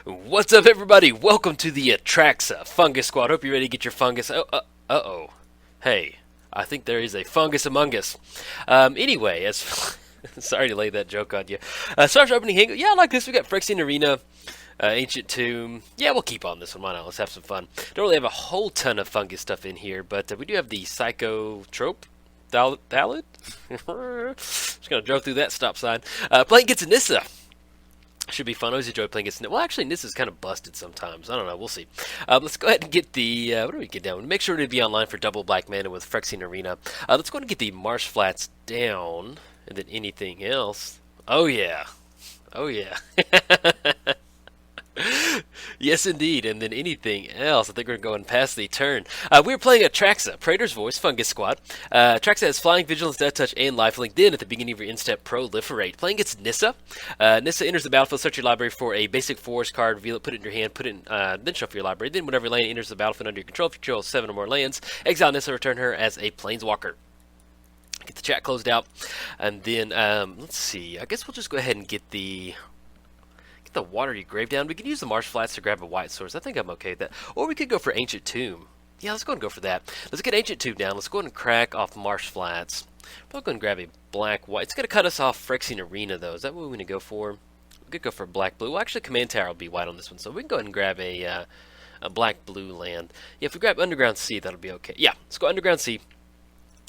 What's up, everybody? Welcome to the Atraxa Fungus Squad. Hope you're ready to get your fungus. Uh-oh. Hey, I think there is a fungus among us. Anyway, as sorry to lay that joke on you. Starts opening hang. Yeah, I like this. We got Phyrexian Arena, Ancient Tomb. Yeah, we'll keep on this one. Why not? Let's have some fun. Don't really have a whole ton of fungus stuff in here, but we do have the Psychotrope. Thallid? Just gonna drive through that stop sign. Playing against Nissa. Should be fun. I always enjoy playing against. Well, actually, Nissa's kind of busted sometimes. I don't know. We'll see. Let's go ahead and get the. What do we get down? Make sure to be online for double black mana with Phyrexian Arena. Let's go ahead and get the Marsh Flats down, and then anything else. Oh yeah. Oh yeah. Yes, indeed. And then anything else. I think we're going past the turn. We're playing Atraxa, Praetor's Voice, Fungus Squad. Atraxa has Flying, Vigilance, Death Touch, and Lifelink. Then, at the beginning of your in-step, Proliferate. Playing against Nissa. Nissa enters the battlefield, search your library for a basic forest card, reveal it, put it in your hand, put it in, then shuffle your library. Then, whenever land enters the battlefield under your control, if you control 7 or more lands, exile Nissa, return her as a Planeswalker. Get the chat closed out. And then, let's see. I guess we'll just go ahead and get the watery grave down. We can use the marsh flats to grab a white source. I think I'm okay with that. Or we could go for ancient tomb. Yeah, let's go ahead and go for that. Let's get ancient tomb down. Let's go ahead and crack off marsh flats. I'll go ahead and grab a black white. It's going to cut us off Phyrexian Arena though. Is that what we're going to go for? We could go for black blue. Well, actually, command tower will be white on this one, so we can go ahead and grab a black blue land. Yeah, if we grab underground sea, that'll be okay. Yeah, let's go underground sea.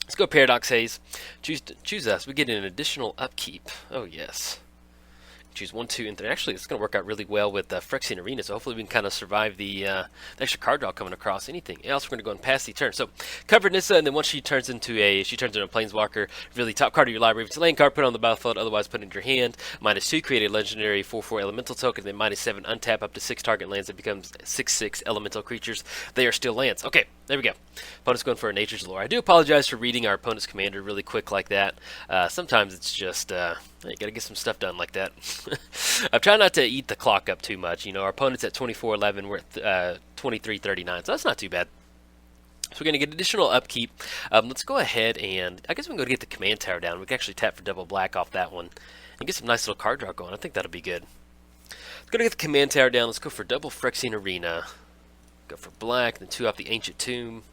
Let's go Paradox Haze. Choose us. We get an additional upkeep. Oh yes. Choose 1, 2, and 3. Actually, it's going to work out really well with Phyrexian Arena, so hopefully we can kind of survive the extra card draw coming across. Anything else, we're going to go and pass the turn. So, cover Nissa, and then once she turns into a Planeswalker, really top card of your library. If it's a lane card, put it on the battlefield, otherwise put it in your hand. -2, create a legendary 4/4 elemental token, then -7, untap up to 6 target lands. It becomes 6/6 elemental creatures. They are still lands. Okay, there we go. Opponent's going for a Nature's Lore. I do apologize for reading our opponent's commander really quick like that. Sometimes it's just, you gotta get some stuff done like that. I'm trying not to eat the clock up too much. You know, our opponent's at 24-11, we're at 23-39, so that's not too bad. So we're going to get additional upkeep. Let's go ahead and, I guess we can go get the command tower down. We can actually tap for double black off that one and get some nice little card draw going. I think that'll be good. Let's go to get the command tower down. Let's go for double Phyrexian Arena. Go for black, then 2 off the Ancient Tomb.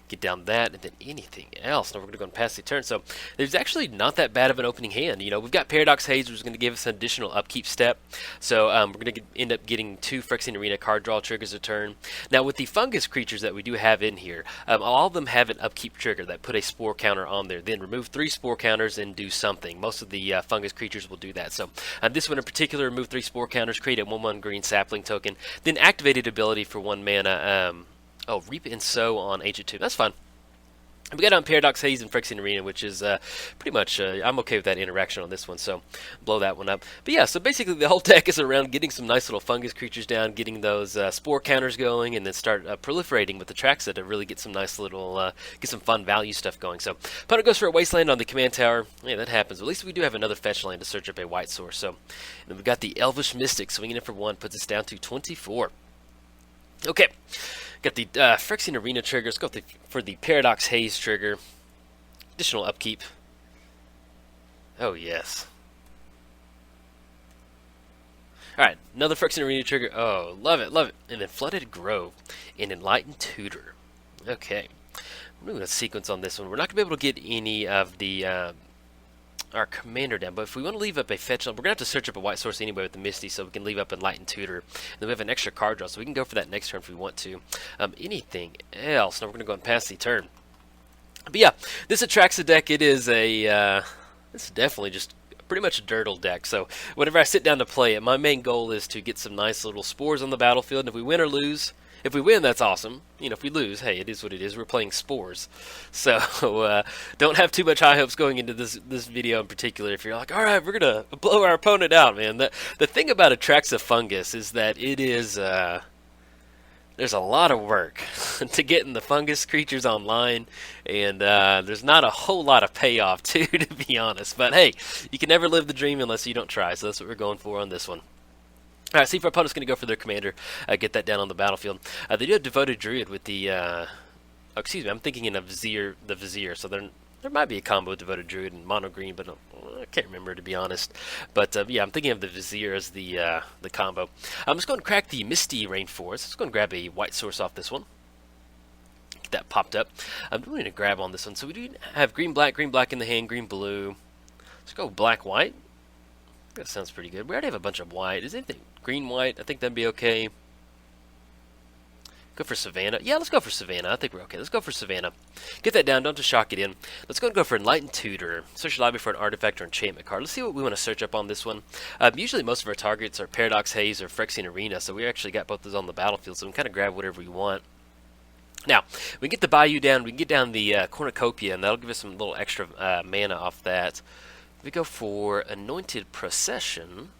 Get down that, and then anything else. Now we're going to go and pass the turn. So there's actually not that bad of an opening hand. You know, we've got Paradox Haze, which is going to give us an additional upkeep step. So we're going to end up getting 2 Phyrexian Arena card draw triggers a turn. Now with the fungus creatures that we do have in here, all of them have an upkeep trigger that put a spore counter on there. Then remove 3 spore counters and do something. Most of the fungus creatures will do that. So this one in particular, remove 3 spore counters, create a 1/1 green sapling token, then activated ability for 1 mana. Reap and Sow on Ancient Tomb. That's fine. We got on Paradox Haze and Phyrexian Arena, which is pretty much, I'm okay with that interaction on this one, so blow that one up. But yeah, so basically the whole deck is around getting some nice little fungus creatures down, getting those spore counters going, and then start proliferating with the Atraxa to really get some nice little, get some fun value stuff going. So opponent goes for a Wasteland on the command tower. Yeah, that happens. At least we do have another fetch land to search up a white source. So, and then we've got the Elvish Mystic swinging in for 1, puts us down to 24. Okay. Got the Phyrexian Arena trigger. Let's go for the Paradox Haze trigger. Additional upkeep. Oh, yes. Alright, another Phyrexian Arena trigger. Oh, love it, love it. And then Flooded Grove and Enlightened Tutor. Okay. I'm doing a sequence on this one. We're not going to be able to get any of the our commander down, but if we want to leave up a fetch, we're going to have to search up a white source anyway with the Misty, so we can leave up Enlightened Tutor. And then we have an extra card draw, so we can go for that next turn if we want to. Anything else? Now we're going to go and pass the turn. But yeah, this Atraxa deck, it is a, it's definitely just pretty much a dirtle deck. So whenever I sit down to play it, my main goal is to get some nice little spores on the battlefield, and if we win or lose, if we win, that's awesome. You know, if we lose, hey, it is what it is. We're playing spores. So, don't have too much high hopes going into this video in particular. If you're like, all right, we're going to blow our opponent out, man. The thing about Atraxa Fungus is that it is, there's a lot of work to getting the fungus creatures online, and there's not a whole lot of payoff, too, to be honest. But, hey, you can never live the dream unless you don't try, so that's what we're going for on this one. Alright, see if our opponent's going to go for their commander, get that down on the battlefield. They do have Devoted Druid with the, excuse me, I'm thinking of the Vizier, so they're There might be a combo Devoted Druid and Mono Green, but I can't remember, to be honest. But yeah, I'm thinking of the Vizier as the combo. I'm just going to crack the Misty Rainforest. Let's go and grab a white source off this one. Get that popped up. I'm going to grab on this one. So we do have green black in the hand, green blue. Let's go black white. That sounds pretty good. We already have a bunch of white. Is anything green white? I think that'd be okay. Go for Savannah. Yeah, let's go for Savannah. I think we're okay. Let's go for Savannah. Get that down. Don't just shock it in. Let's go and go for Enlightened Tutor. Search your library for an artifact or enchantment card. Let's see what we want to search up on this one. Usually most of our targets are Paradox Haze or Phyrexian Arena, so we actually got both those on the battlefield, so we can kind of grab whatever we want. Now, we can get the Bayou down. We can get down the Cornucopia, and that'll give us some little extra mana off that. We go for Anointed Procession.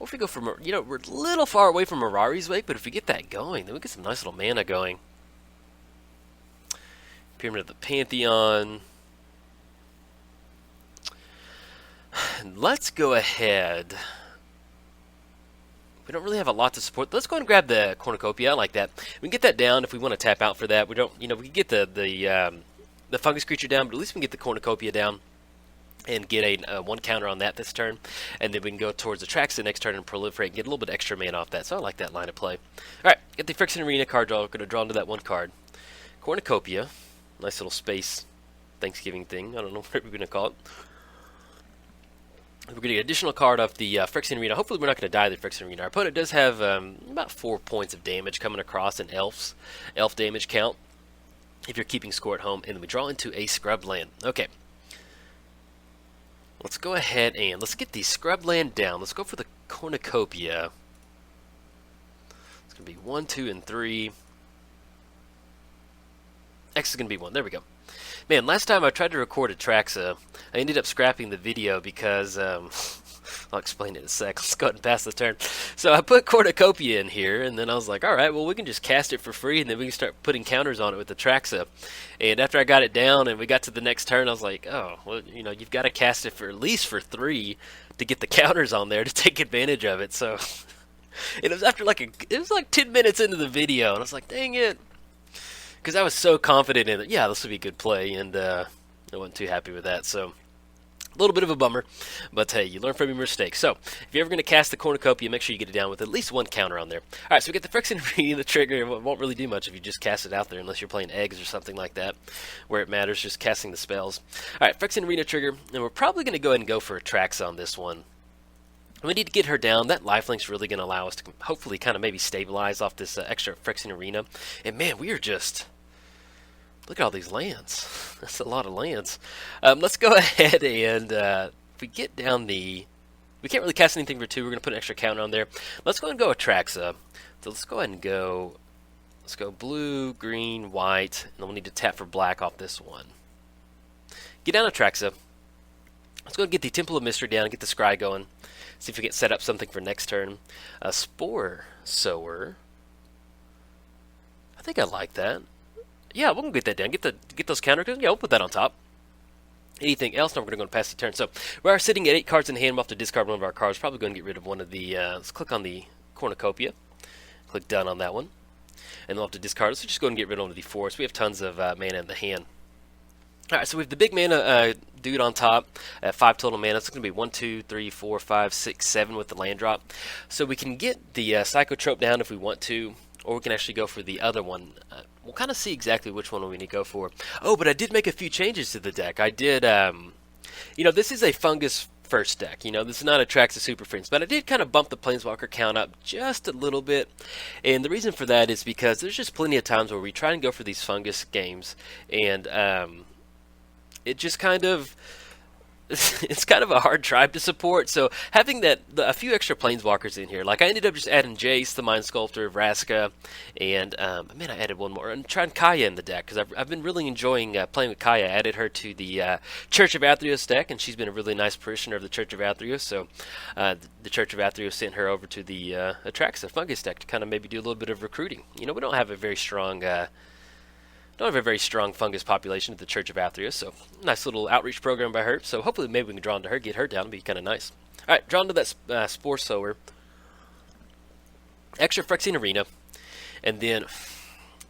Or if we go for, you know, we're a little far away from Mirari's Wake, but if we get that going, then we get some nice little mana going. Pyramid of the Pantheon. Let's go ahead. We don't really have a lot to support. Let's go ahead and grab the Cornucopia. I like that. We can get that down if we want to tap out for that. We don't, you know, we can get the fungus creature down, but at least we can get the Cornucopia down and get a one counter on that this turn, and then we can go towards Atraxa next turn and proliferate and get a little bit extra mana off that. So I like that line of play. All right, get the Phyrexian Arena card draw. We're going to draw into that one card. Cornucopia, nice little space Thanksgiving thing. I don't know what we're going to call it. We're going to get an additional card off the Phyrexian Arena. Hopefully we're not going to die the Phyrexian Arena. Our opponent does have about 4 points of damage coming across in elf damage count if you're keeping score at home, and then we draw into a Scrubland. Okay. Let's go ahead and let's get the Scrubland down. Let's go for the Cornucopia. It's going to be 1, 2, and 3. X is going to be 1. There we go. Man, last time I tried to record Atraxa, I ended up scrapping the video because, I'll explain it in a sec. Let's go ahead and pass the turn. So I put Cornucopia in here, and then I was like, alright, well we can just cast it for free, and then we can start putting counters on it with Atraxa. And after I got it down and we got to the next turn, I was like, oh, well, you know, you've got to cast it for at least for 3 to get the counters on there to take advantage of it. So it was after it was like 10 minutes into the video, and I was like, dang it. Because I was so confident in it. Yeah, this would be a good play, and I wasn't too happy with that. So a little bit of a bummer, but hey, you learn from your mistakes. So if you're ever going to cast the Cornucopia, make sure you get it down with at least 1 counter on there. All right, so we get the Phyrexian Arena, the trigger. It won't really do much if you just cast it out there, unless you're playing eggs or something like that, where it matters, just casting the spells. All right, Phyrexian Arena trigger, and we're probably going to go ahead and go for Atraxa on this one. We need to get her down. That lifelink's really going to allow us to hopefully kind of maybe stabilize off this extra Phyrexian Arena. And man, we are just... Look at all these lands. That's a lot of lands. Let's go ahead and if we get down the... We can't really cast anything for 2. We're going to put an extra counter on there. Let's go ahead and go Atraxa. So let's go ahead and go... Let's go blue, green, white, and then we'll need to tap for black off this one. Get down Atraxa. Let's go and get the Temple of Mystery down and get the Scry going. See if we can set up something for next turn. Spore Sower. I think I like that. Yeah, we'll get that down. Get those counters. Yeah, we'll put that on top. Anything else? No, we're going to go and pass the turn. So we are sitting at 8 cards in hand. We'll have to discard one of our cards. Probably going to get rid of one of the... let's click on the Cornucopia. Click done on that one. And we'll have to discard it. So just go and get rid of one of the forests. We have tons of mana in the hand. Alright, so we have the big mana dude on top at 5 total mana. It's going to be 1, 2, 3, 4, 5, 6, 7 with the land drop. So we can get the Psychotrope down if we want to, or we can actually go for the other one. We'll kind of see exactly which one we need to go for. Oh, but I did make a few changes to the deck. I did, you know, this is a Fungus first deck. You know, this is not Atraxa Super Friends, but I did kind of bump the Planeswalker count up just a little bit. And the reason for that is because there's just plenty of times where we try and go for these Fungus games, and it just kind of... it's kind of a hard tribe to support, so having a few extra Planeswalkers in here, like I ended up just adding Jace, the Mind Sculptor, Vraska, and man, I added one more, and trying Kaya in the deck, because I've been really enjoying playing with Kaya. I added her to the Church of Athreos deck, and she's been a really nice parishioner of the Church of Athreos, so the Church of Athreos sent her over to the Atraxa Fungus deck to kind of maybe do a little bit of recruiting. You know, we don't have a very strong... Fungus population at the Church of Athreos, so nice little outreach program by her. So hopefully maybe we can draw into her, get her down, be kind of nice. All right, draw into that Spore Sower. Extra Phyrexian Arena, and then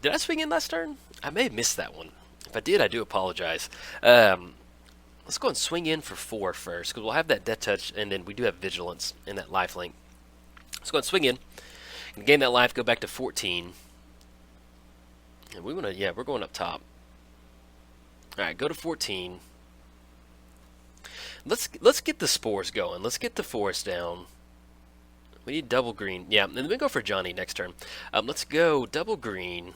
did I swing in last turn? I may have missed that one. If I did, I do apologize. Let's go and swing in for 4 first, because we'll have that Death Touch, and then we do have Vigilance and that lifelink. Let's go and swing in and gain that life, go back to 14. And we want to, yeah, we're going up top. Alright, go to 14. Let's get the spores going. Let's get the forest down. We need double green. Yeah, and then we go for Johnny next turn. Let's go double green.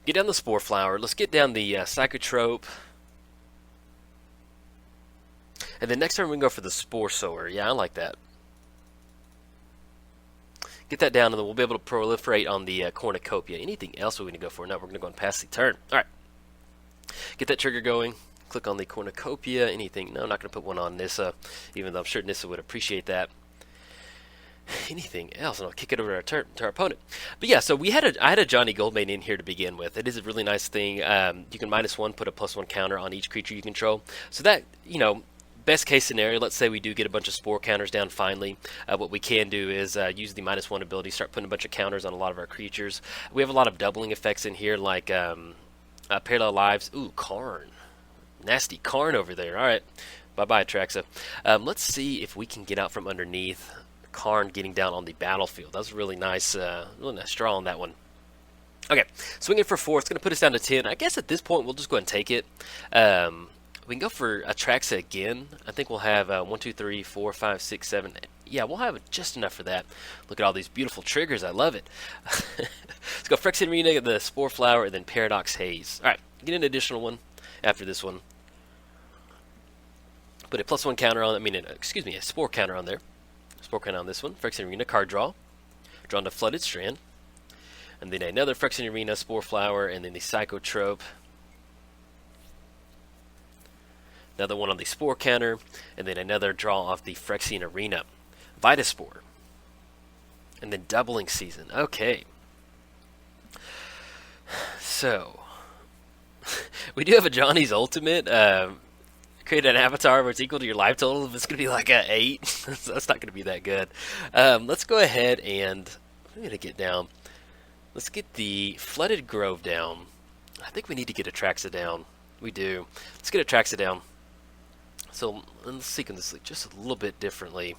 Get down the Spore Flower. Let's get down the Psychotrope. And then next turn we can go for the Spore Sower. Yeah, I like that. Get that down, and then we'll be able to proliferate on the Cornucopia. Anything else we need to go for? No, we're going to go and pass the turn. Alright. Get that trigger going. Click on the Cornucopia. Anything? No, I'm not going to put one on Nissa, even though I'm sure Nissa would appreciate that. Anything else, and I'll kick it over to our turn to our opponent. But yeah, so I had a Johnny Goldmane in here to begin with. It is a really nice thing. You can -1, put a +1 counter on each creature you control. So that, you know, best case scenario, let's say we do get a bunch of spore counters down finally. What we can do is use the -1 ability, start putting a bunch of counters on a lot of our creatures. We have a lot of doubling effects in here, like Parallel Lives. Ooh, Karn. Nasty Karn over there. Alright, bye-bye, Atraxa. Let's see if we can get out from underneath Karn getting down on the battlefield. That was really nice draw on that one. Okay, swinging for 4. It's going to put us down to 10. I guess at this point we'll just go ahead and take it. We can go for Atraxa again. I think we'll have 1, 2, 3, 4, 5, 6, 7. Yeah, we'll have just enough for that. Look at all these beautiful triggers. I love it. Let's go Phyrexian Arena, the Spore Flower, and then Paradox Haze. Alright, get an additional one after this one. Put a +1 counter on, a Spore counter on there. Spore counter on this one. Phyrexian Arena, card draw. Drawn to Flooded Strand. And then another Phyrexian Arena, Spore Flower, and then the Psychotrope. Another one on the Spore counter, and then another draw off the Phyrexian Arena. Vitaspore. And then Doubling Season. Okay. So, we do have a Johnny's Ultimate. Create an avatar where it's equal to your life total. If it's going to be like a 8, that's not going to be that good. Let's go ahead and I'm going to get down. Let's get the Flooded Grove down. I think we need to get Atraxa down. We do. Let's get Atraxa down. So let's sequence this just a little bit differently.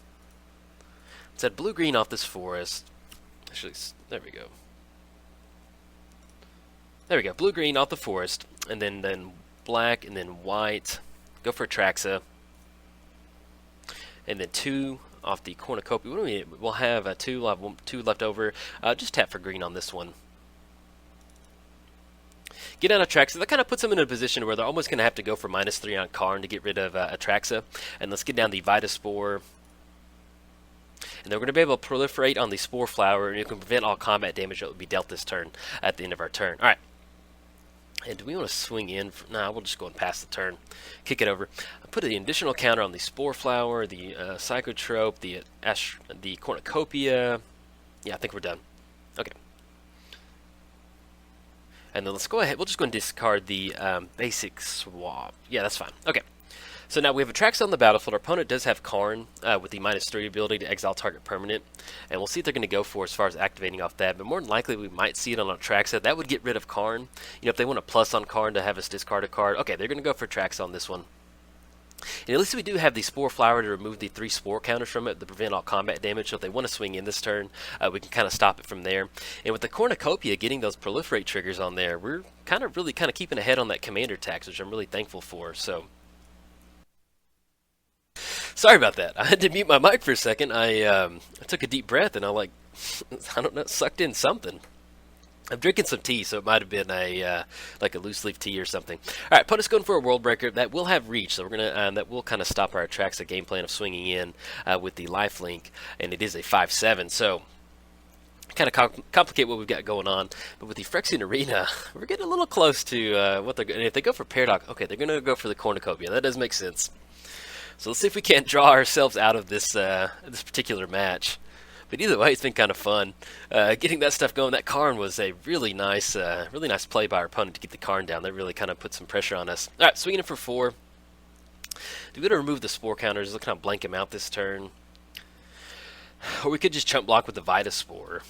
Let's add blue-green off this forest. Actually, there we go. There we go. Blue-green off the forest, and then black, and then white. Go for Atraxa. And then 2 off the Cornucopia. We'll have 2. We'll have 2 left over. Just tap for green on this one. Get down Atraxa. That kind of puts them in a position where they're almost going to have to go for -3 on Karn to get rid of Atraxa. And let's get down the Vitaspore. And then we're going to be able to proliferate on the Spore Flower, and you can prevent all combat damage that would be dealt this turn at the end of our turn. Alright. And do we want to swing in? Nah, we'll just go and pass the turn. Kick it over. Put an additional counter on the Spore Flower, the Psychotrope, the Cornucopia. Yeah, I think we're done. Okay. And then let's go ahead. We'll just go and discard the basic swap. Yeah, that's fine. Okay. So now we have Atraxa on the battlefield. Our opponent does have Karn with the -3 ability to exile target permanent. And we'll see what they're going to go for as far as activating off that. But more than likely, we might see it on Atraxa. That would get rid of Karn. You know, if they want a plus on Karn to have us discard a card. Okay, they're going to go for Atraxa on this one. And at least we do have the Spore Flower to remove the 3 spore counters from it to prevent all combat damage. So if they want to swing in this turn, we can kind of stop it from there. And with the Cornucopia getting those proliferate triggers on there, we're really keeping ahead on that commander tax, which I'm really thankful for. So, sorry about that. I had to mute my mic for a second. I took a deep breath and I don't know, sucked in something. I'm drinking some tea, so it might have been like a loose leaf tea or something. All right, opponent's going for a World Breaker. That will have reach, so we're gonna that will kind of stop our Atraxa game plan of swinging in with the lifelink, and it is a 5/7. So kind of complicate what we've got going on. But with the Phyrexian Arena, we're getting a little close to what they're. And if they go for Paradox, okay, they're gonna go for the Cornucopia. That does make sense. So let's see if we can't draw ourselves out of this this particular match. But either way, it's been kind of fun. Getting that stuff going. That Karn was a really nice play by our opponent to get the Karn down. That really kind of put some pressure on us. All right, swinging in for 4. Do we got to remove the spore counters? We'll kind of blank him out this turn. Or we could just chump block with the Vitaspore.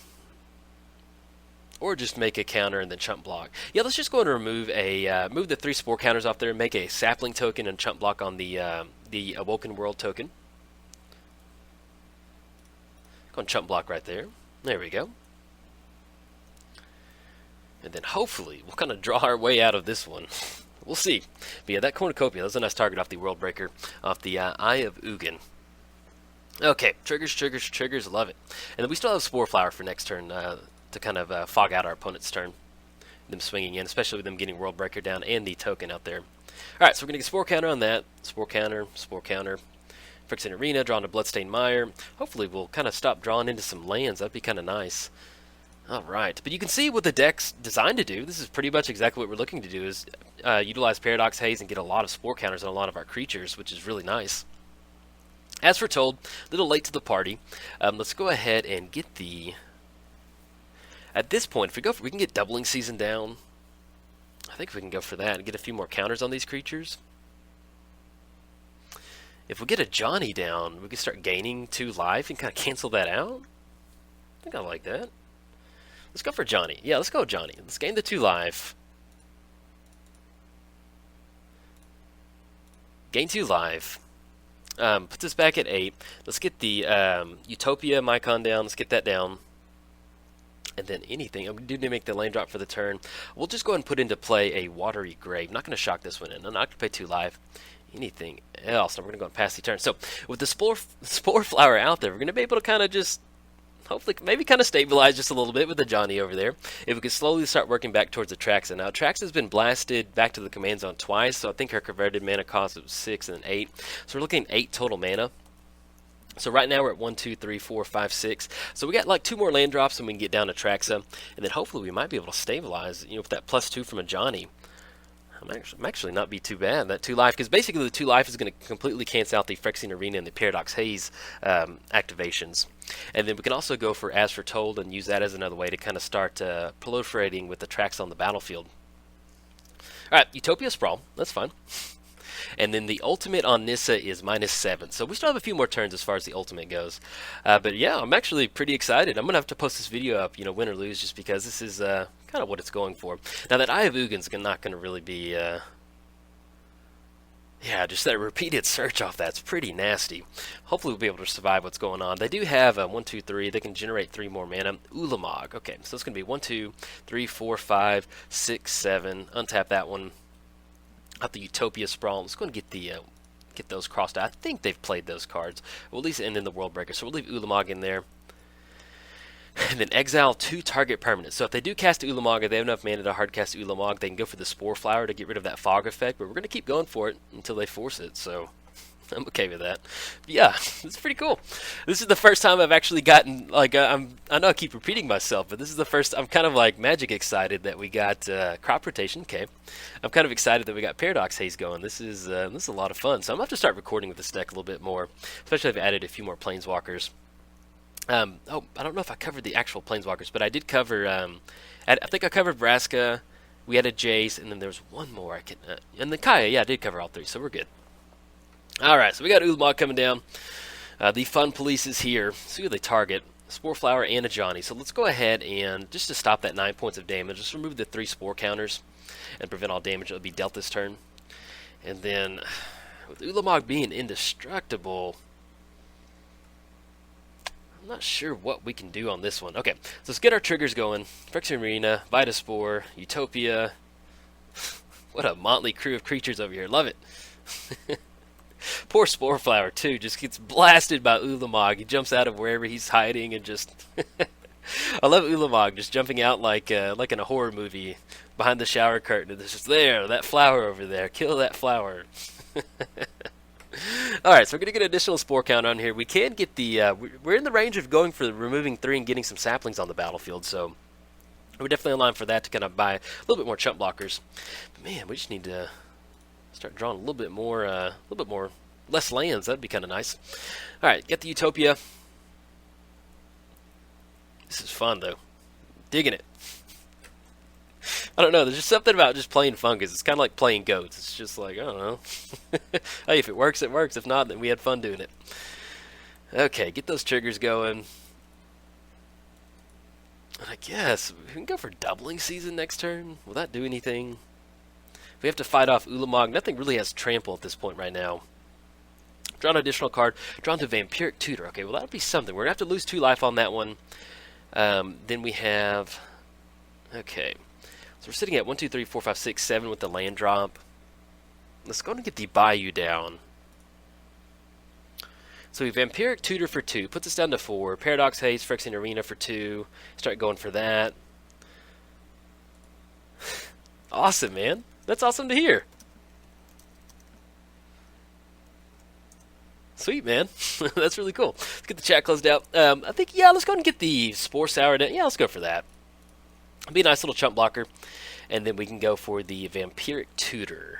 or just make a counter and then chump block. Yeah, let's just go and remove move the 3 spore counters off there and make a sapling token and chump block on the Awoken World token. Go and chump block right there. There we go. And then hopefully we'll kind of draw our way out of this one. We'll see. But yeah, that cornucopia, that's a nice target off the World Breaker, off the Eye of Ugin. Okay, triggers, love it. And then we still have Spore Flower for next turn to kind of fog out our opponent's turn. Them swinging in, especially with them getting World Breaker down and the token out there. Alright, so we're going to get Spore Counter on that. Spore Counter. Phyrexian Arena, drawn to Bloodstained Mire. Hopefully we'll kind of stop drawing into some lands. That'd be kind of nice. Alright, but you can see what the deck's designed to do. This is pretty much exactly what we're looking to do, is utilize Paradox Haze and get a lot of Spore Counters on a lot of our creatures, which is really nice. As foretold, a little late to the party. Let's go ahead and get the... At this point, if we go for, we can get Doubling Season down. I think we can go for that and get a few more counters on these creatures. If we get a Johnny down, we can start gaining 2 life and kind of cancel that out. I think I like that. Let's go for Johnny. Yeah, let's go Johnny. Let's gain the 2 life. Gain 2 life. Put this back at 8. Let's get the Utopia Mycon down. Let's get that down. And then anything. We do need to make the land drop for the turn. We'll just go ahead and put into play a Watery Grave. Not going to shock this one in. I'm not going to pay 2 life. Anything else. We're going to go and pass the turn. So with the Spore Flower out there, we're going to be able to kind of just, hopefully, maybe kind of stabilize just a little bit with the Johnny over there. If we could slowly start working back towards Atraxa. Now, Atraxa's been blasted back to the command zone twice, so I think her converted mana cost was 6 and 8. So we're looking at 8 total mana. So right now we're at 1, 2, 3, 4, 5, 6. So we got like 2 more land drops and we can get down to Atraxa. And then hopefully we might be able to stabilize, with that +2 from a Johnny. I'm actually not be too bad, that 2 life, because basically the 2 life is going to completely cancel out the Phyrexian Arena and the Paradox Haze activations. And then we can also go for As Foretold and use that as another way to kind of start proliferating with the Atraxa on the battlefield. Alright, Utopia Sprawl, that's fine. And then the ultimate on Nissa is -7. So we still have a few more turns as far as the ultimate goes. But yeah, I'm actually pretty excited. I'm going to have to post this video up, win or lose, just because this is kind of what it's going for. Now that Eye of Ugin's not going to really be... yeah, just that repeated search off that's pretty nasty. Hopefully we'll be able to survive what's going on. They do have 1, 2, 3. They can generate 3 more mana. Ulamog. Okay, so it's going to be 1, 2, 3, 4, 5, 6, 7. Untap that one. Out the Utopia Sprawl. Let's go and get those crossed out. I think they've played those cards. Well, at least and then the World Breaker. So we'll leave Ulamog in there. And then exile 2 target permanents. So if they do cast Ulamog, if they have enough mana to hard cast Ulamog, they can go for the Spore Flower to get rid of that fog effect. But we're going to keep going for it until they force it. So I'm okay with that. But yeah, it's pretty cool. This is the first time I've actually gotten, like, I know I keep repeating myself, but this is the first, I'm kind of like magic excited that we got crop rotation. Okay. I'm kind of excited that we got Paradox Haze going. This is a lot of fun. So I'm going to have to start recording with this deck a little bit more, especially if I've added a few more Planeswalkers. Oh, I don't know if I covered the actual Planeswalkers, but I did cover, I think I covered Vraska, we had a Jace, and then there was one more. And the Kaya, yeah, I did cover all 3, so we're good. Alright, so we got Ulamog coming down. The Fun Police is here. See who they target. Spore Flower and a Johnny. So let's go ahead and, just to stop that 9 points of damage, just remove the 3 Spore counters and prevent all damage that would be dealt this turn. And then, with Ulamog being indestructible, I'm not sure what we can do on this one. Okay, so let's get our triggers going. Phyrexian Arena, Vitaspore, Utopia. What a motley crew of creatures over here. Love it. Poor Spore Flower, too, just gets blasted by Ulamog. He jumps out of wherever he's hiding and just... I love Ulamog just jumping out like in a horror movie behind the shower curtain. It's just there, that flower over there. Kill that flower. Alright, so we're going to get an additional Spore count on here. We can get the... we're in the range of going for removing 3 and getting some saplings on the battlefield, so... We're definitely in line for that to kind of buy a little bit more chump blockers. But man, we just need to... start drawing a little bit more, less lands. That'd be kind of nice. All right, get the Utopia. This is fun though. Digging it. I don't know. There's just something about just playing Fungus. It's kind of like playing goats. It's just like, I don't know. Hey, if it works, it works. If not, then we had fun doing it. Okay, get those triggers going. And I guess we can go for doubling season next turn. Will that do anything? We have to fight off Ulamog. Nothing really has trample at this point right now. Draw an additional card. Drawn to Vampiric Tutor. Okay, well that'll be something. We're going to have to lose 2 life on that one. Then we have... Okay. So we're sitting at 1, 2, 3, 4, 5, 6, 7 with the land drop. Let's go and get the Bayou down. So we Vampiric Tutor for 2. Puts us down to 4. Paradox Haze, Phyrexian Arena for 2. Start going for that. Awesome, man. That's awesome to hear. Sweet, man. That's really cool. Let's get the chat closed out. I think, yeah, let's go and get the Spore Sour down. Yeah, let's go for that. It'll be a nice little chump blocker. And then we can go for the Vampiric Tutor.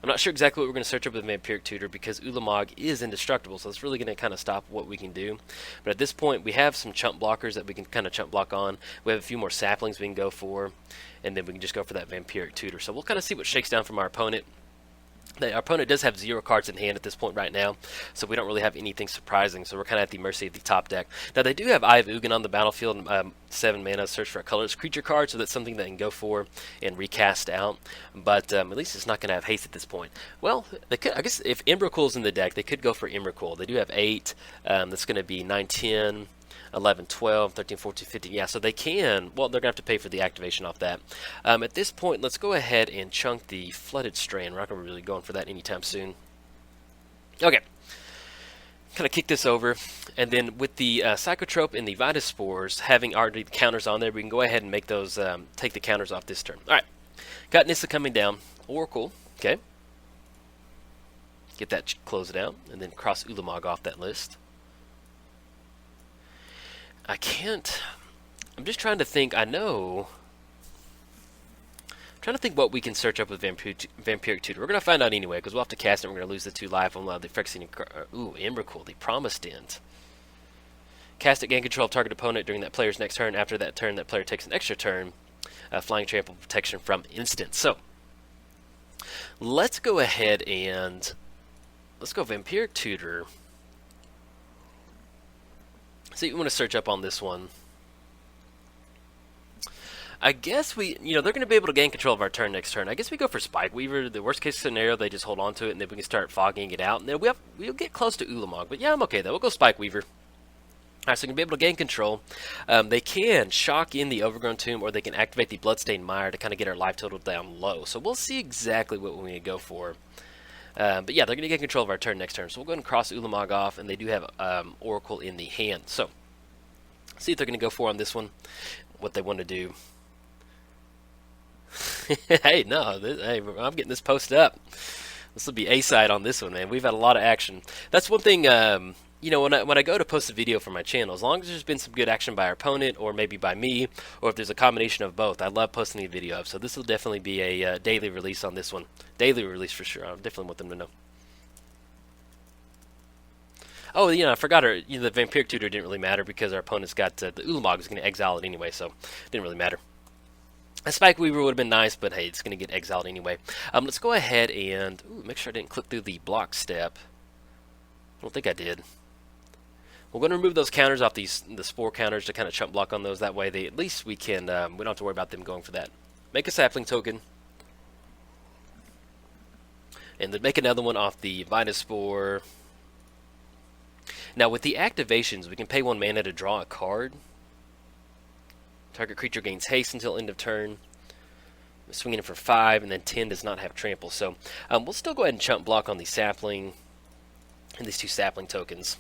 I'm not sure exactly what we're going to search up with Vampiric Tutor because Ulamog is indestructible, so it's really going to kind of stop what we can do. But at this point, we have some chump blockers that we can kind of chump block on. We have a few more saplings we can go for, and then we can just go for that Vampiric Tutor. So we'll kind of see what shakes down from our opponent. Our opponent does have 0 cards in hand at this point right now, so we don't really have anything surprising, so we're kind of at the mercy of the top deck. Now, they do have Eye of Ugin on the battlefield, 7 mana, search for a colorless creature card, so that's something they can go for and recast out, but at least it's not going to have haste at this point. Well, they could, I guess if Emrakul's in the deck, they could go for Emrakul. They do have 8, that's going to be 9, 10, 11, 12, 13, 14, 15. Yeah, so they can. Well, they're going to have to pay for the activation off that. At this point, let's go ahead and chunk the Flooded Strand. We're not going to be really going for that anytime soon. Okay. Kind of kick this over. And then with the Psychotrope and the Vitus Spores having already the counters on there, we can go ahead and make those, take the counters off this turn. All right. Got Nissa coming down. Oracle. Okay. Get that closed out. And then cross Ulamog off that list. I can't. I'm just trying to think. I know. I'm trying to think what we can search up with Vampiric Tutor. We're going to find out anyway because we'll have to cast it. And we're going to lose the 2 life. And we'll have the Phyrexian. Ooh, Emrakul, the Promised End. Cast it, gain control of target opponent during that player's next turn. After that turn, that player takes an extra turn. Flying trample protection from instant. So let's go ahead and let's go Vampiric Tutor. See, we want to search up on this one. I guess we, they're going to be able to gain control of our turn next turn. I guess we go for Spike Weaver. The worst case scenario, they just hold on to it, and then we can start fogging it out. And then we'll get close to Ulamog. But yeah, I'm okay, though. We'll go Spike Weaver. All right, so we can be able to gain control. They can shock in the Overgrown Tomb, or they can activate the Bloodstained Mire to kind of get our life total down low. So we'll see exactly what we need to go for. But yeah, they're going to get control of our turn next turn. So we'll go ahead and cross Ulamog off, and they do have Oracle in the hand. So see if they're going to go for on this one, what they want to do. Hey, no, hey, I'm getting this posted up. This will be A-side on this one, man. We've had a lot of action. That's one thing, when I go to post a video for my channel, as long as there's been some good action by our opponent, or maybe by me, or if there's a combination of both, I love posting the video up. So this will definitely be a daily release on this one. Daily release for sure. I definitely want them to know. Oh, I forgot the Vampiric Tutor didn't really matter because our opponent's got the Ulamog is going to exile it anyway, so it didn't really matter. A Spike Weaver would have been nice, but hey, it's going to get exiled anyway. Let's go ahead and make sure I didn't click through the block step. I don't think I did. We're going to remove those counters off the Spore counters to kind of chump block on those. That way, at least we can. We don't have to worry about them going for that. Make a sapling token. And then make another one off the Vitus Spore. Now, with the activations, we can pay 1 mana to draw a card. Target creature gains haste until end of turn. Swinging it for 5, and then 10 does not have trample. So we'll still go ahead and chump block on the sapling and these 2 sapling tokens.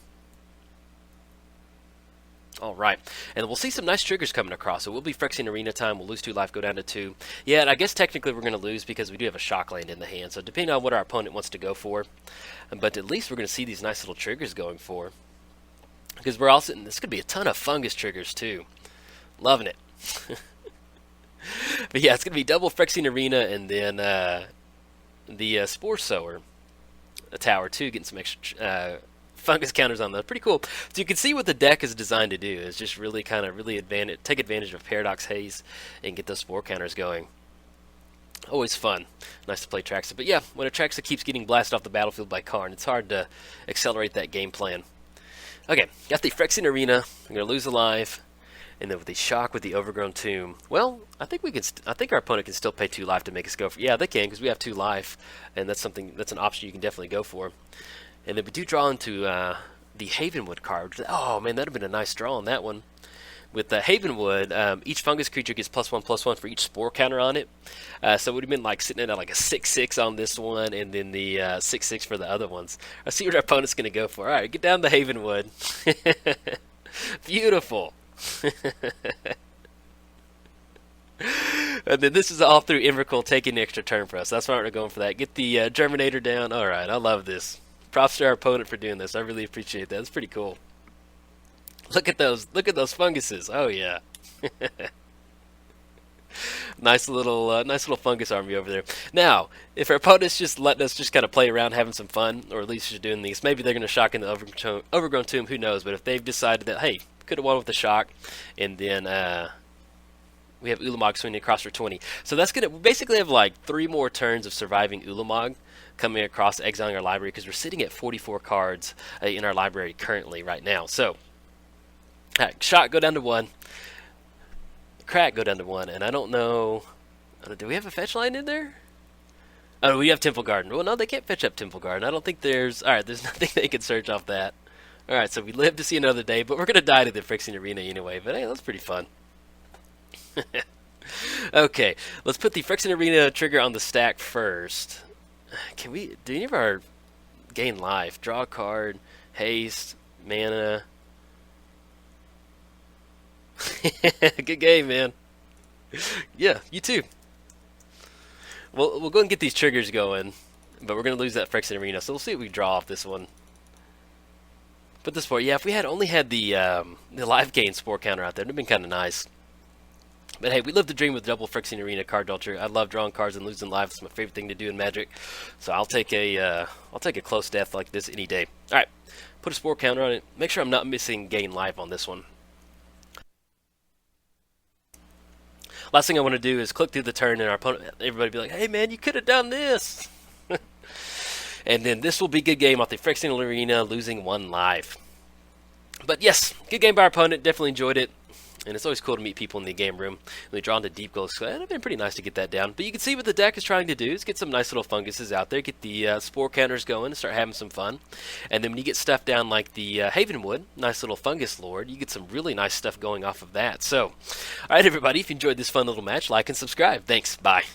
All right, and we'll see some nice triggers coming across. So we'll be Phyrexian Arena time. We'll lose 2 life, go down to 2. Yeah, and I guess technically we're going to lose because we do have a shock land in the hand. So depending on what our opponent wants to go for, but at least we're going to see these nice little triggers going for. Because we're also, this could be a ton of fungus triggers too. Loving it. But yeah, it's going to be double Phyrexian Arena and then the Spore Sower tower too, getting some extra fungus counters on those. Pretty cool. So you can see what the deck is designed to do. Is just really kind of take advantage of Paradox Haze and get those Spore counters going. Always fun. Nice to play Atraxa. But yeah, when Atraxa keeps getting blasted off the battlefield by Karn, it's hard to accelerate that game plan. Okay, got the Phyrexian Arena. I'm going to lose a life. And then with the shock with the overgrown tomb, well, I think we can. I think our opponent can still pay 2 life to make us go for. Yeah, they can because we have 2 life, and that's something. That's an option you can definitely go for. And then we do draw into the Havenwood card. Oh man, that'd have been a nice draw on that one. With the Havenwood, each fungus creature gets +1/+1 for each spore counter on it. So it would have been like sitting at like a 6/6 on this one, and then the 6/6 for the other ones. I see what our opponent's going to go for. All right, get down the Havenwood. Beautiful. And then this is all through Emrakul taking the extra turn for us. That's why we're going for that. Get the Germinator down. All right, I love this. Props to our opponent for doing this. I really appreciate that. It's pretty cool. Look at those funguses. Oh yeah. nice little fungus army over there. Now, if our opponent's just letting us just kind of play around, having some fun, or at least just doing these, maybe they're going to shock in the overgrown tomb. Who knows? But if they've decided that, hey, could have won with the shock, and then we have Ulamog swinging across for 20. So that's gonna basically have like 3 more turns of surviving Ulamog coming across, exiling our library, because we're sitting at 44 cards in our library currently right now. So, shock go down to 1. Crack go down to 1, and I don't know. Do we have a fetch line in there? Oh, we have Temple Garden. Well, no, they can't fetch up Temple Garden. I don't think there's. All right, there's nothing they can search off that. All right, so we live to see another day, but we're gonna die to the Phyrexian Arena anyway. But hey, that's pretty fun. Okay, let's put the Phyrexian Arena trigger on the stack first. Can we do any of our gain life? Draw a card, haste, mana. Good game, man. Yeah, you too. We'll go and get these triggers going, but we're gonna lose that Phyrexian Arena, so we'll see what we draw off this one. Put this for yeah. If we had only had the life gain spore counter out there, it'd have been kind of nice. But hey, we live the dream with double Phyrexian Arena card draw trigger. I love drawing cards and losing life. It's my favorite thing to do in Magic. So I'll take a close death like this any day. All right, put a spore counter on it. Make sure I'm not missing gain life on this one. Last thing I want to do is click through the turn and our opponent, everybody be like, hey man, you could have done this. And then this will be good game off the Phyrexian Arena, losing 1 life. But yes, good game by our opponent. Definitely enjoyed it. And it's always cool to meet people in the game room. We draw into Deep Glow Sky. It would have been pretty nice to get that down. But you can see what the deck is trying to do is get some nice little funguses out there, get the spore counters going, and start having some fun. And then when you get stuff down like the Havenwood, nice little fungus lord, you get some really nice stuff going off of that. So, all right, everybody, if you enjoyed this fun little match, like and subscribe. Thanks. Bye.